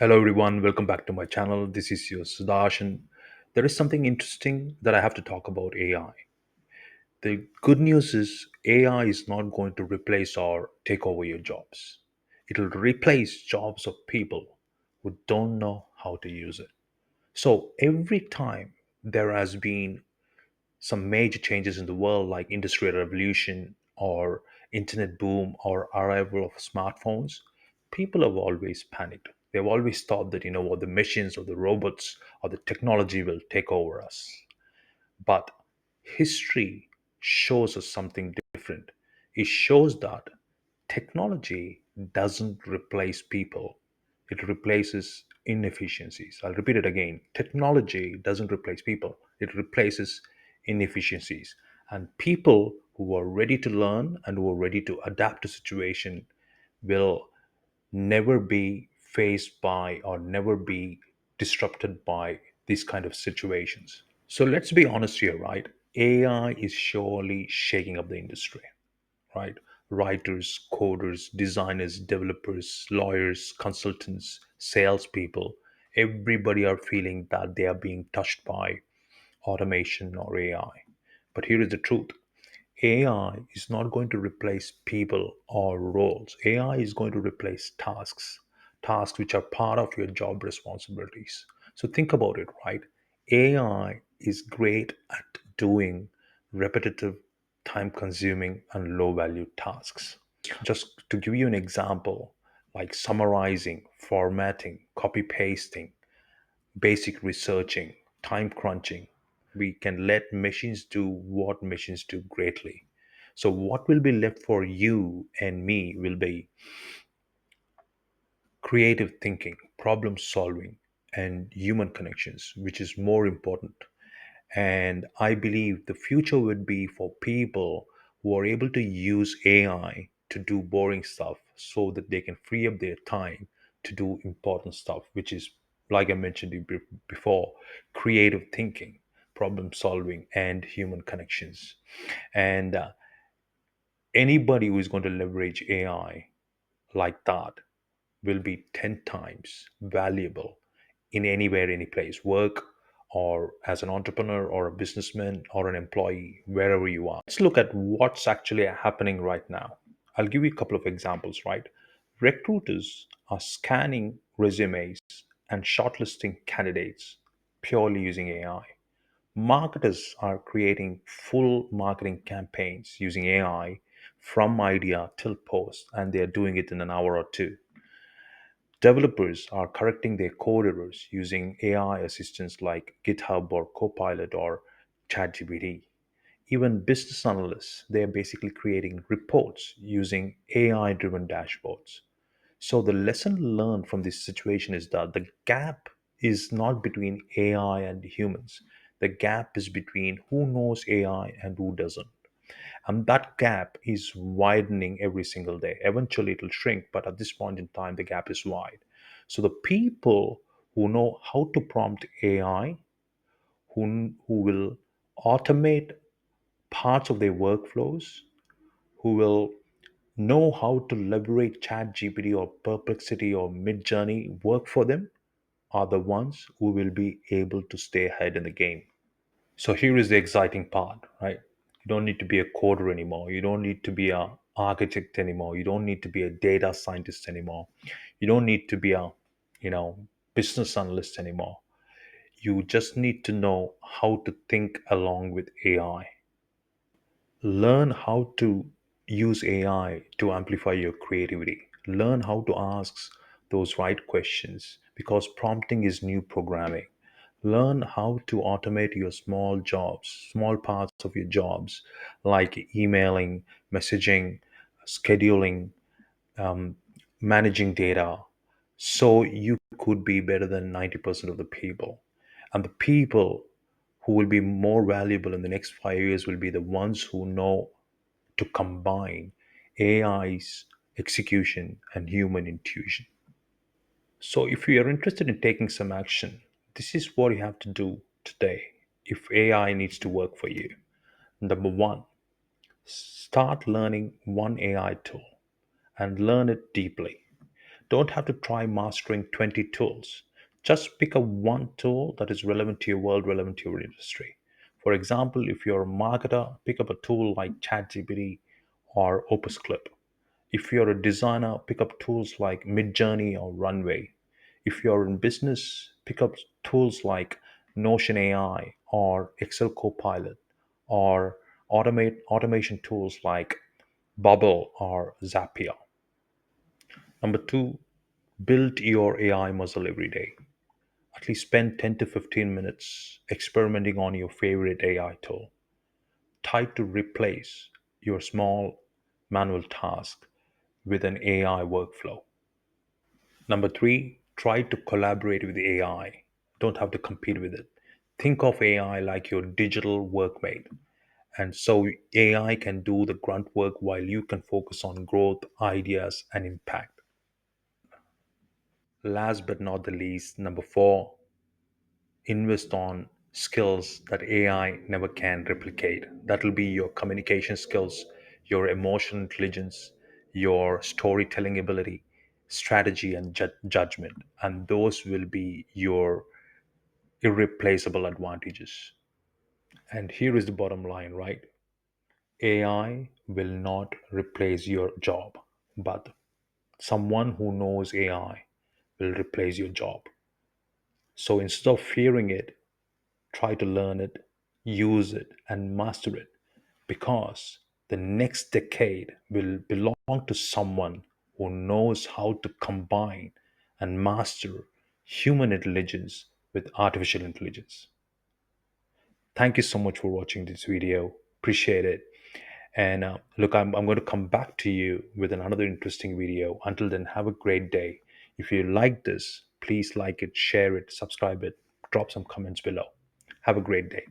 Hello, everyone. Welcome back to my channel. This is your Sudash, and there is something interesting that I have to talk about AI. The good news is AI is not going to replace or take over your jobs. It will replace jobs of people who don't know how to use it. So every time there has been some major changes in the world, like industrial revolution or internet boom or arrival of smartphones, people have always panicked. They've always thought that what the machines or the robots or the technology will take over us. But history shows us something different. It shows that technology doesn't replace people, it replaces inefficiencies. I'll repeat it again. Technology doesn't replace people, it replaces inefficiencies. And people who are ready to learn and who are ready to adapt to situation will never be faced by or never be disrupted by these kind of situations. So let's be honest here, right? AI is surely shaking up the industry, right? Writers, coders, designers, developers, lawyers, consultants, salespeople, everybody are feeling that they are being touched by automation or AI. But here is the truth. AI is not going to replace people or roles. AI is going to replace tasks, tasks which are part of your job responsibilities. So think about it, right? AI is great at doing repetitive, time consuming, and low value tasks. Just to give you an example, like summarizing, formatting, copy pasting, basic researching, time crunching. We can let machines do what machines do greatly. So, what will be left for you and me will be creative thinking, problem solving, and human connections, which is more important. And I believe the future would be for people who are able to use AI to do boring stuff so that they can free up their time to do important stuff, which is, like I mentioned before, creative thinking, problem solving, and human connections. And anybody who is going to leverage AI like that will be 10 times valuable in anywhere, any place, work or as an entrepreneur or a businessman or an employee, wherever you are. Let's look at what's actually happening right now. I'll give you a couple of examples, right? Recruiters are scanning resumes and shortlisting candidates purely using AI. Marketers are creating full marketing campaigns using AI from idea till post, and they are doing it in an hour or two. Developers are correcting their code errors using AI assistants like GitHub or Copilot or ChatGPT. Even business analysts, they are basically creating reports using AI driven dashboards. So, the lesson learned from this situation is that the gap is not between AI and humans. The gap is between who knows AI and who doesn't. And that gap is widening every single day. Eventually, it'll shrink, but at this point in time, the gap is wide. So, the people who know how to prompt AI, who will automate parts of their workflows, who will know how to leverage ChatGPT or Perplexity or Midjourney work for them, are the ones who will be able to stay ahead in the game. So here is the exciting part, right? You don't need to be a coder anymore. You don't need to be a architect anymore. You don't need to be a data scientist anymore. You don't need to be a, you know, business analyst anymore. You just need to know how to think along with AI. Learn how to use AI to amplify your creativity. Learn how to ask those right questions because prompting is new programming. Learn how to automate your small jobs, small parts of your jobs, like emailing, messaging, scheduling, um, managing data, so you could be better than 90% of the people. And the people who will be more valuable in the next 5 years will be the ones who know to combine AI's execution and human intuition. So, if you are interested in taking some action, this is what you have to do today if AI needs to work for you. Number one, start learning one AI tool and learn it deeply. don't have to try mastering 20 tools. Just pick a one tool that is relevant to your world, relevant to your industry. For example, if you're a marketer, pick up a tool like ChatGPT or Opus Clip. If you're a designer, pick up tools like Midjourney or Runway. If you're in business, pick up tools like Notion AI or Excel Copilot, or automation tools like Bubble or Zapier. Number two, build your AI muscle every day. At least spend 10 to 15 minutes experimenting on your favorite AI tool. Try to replace your small manual task with an AI workflow. Number three, try to collaborate with AI. Don't have to compete with it. Think of AI like your digital workmate. And so AI can do the grunt work while you can focus on growth, ideas, and impact. Last but not the least, number four, invest on skills that AI never can replicate. That will be your communication skills, your emotional intelligence, your storytelling ability, strategy, and judgment. And those will be your irreplaceable advantages. And here is the bottom line, right? AI will not replace your job, but someone who knows AI will replace your job. So instead of fearing it, try to learn it, use it, and master it, because the next decade will belong to someone who knows how to combine and master human intelligence with artificial intelligence. Thank you so much for watching this video. Appreciate it. And look, I'm going to come back to you with another interesting video. Until then, have a great day. If you like this, please like it, share it, subscribe it, drop some comments below. Have a great day.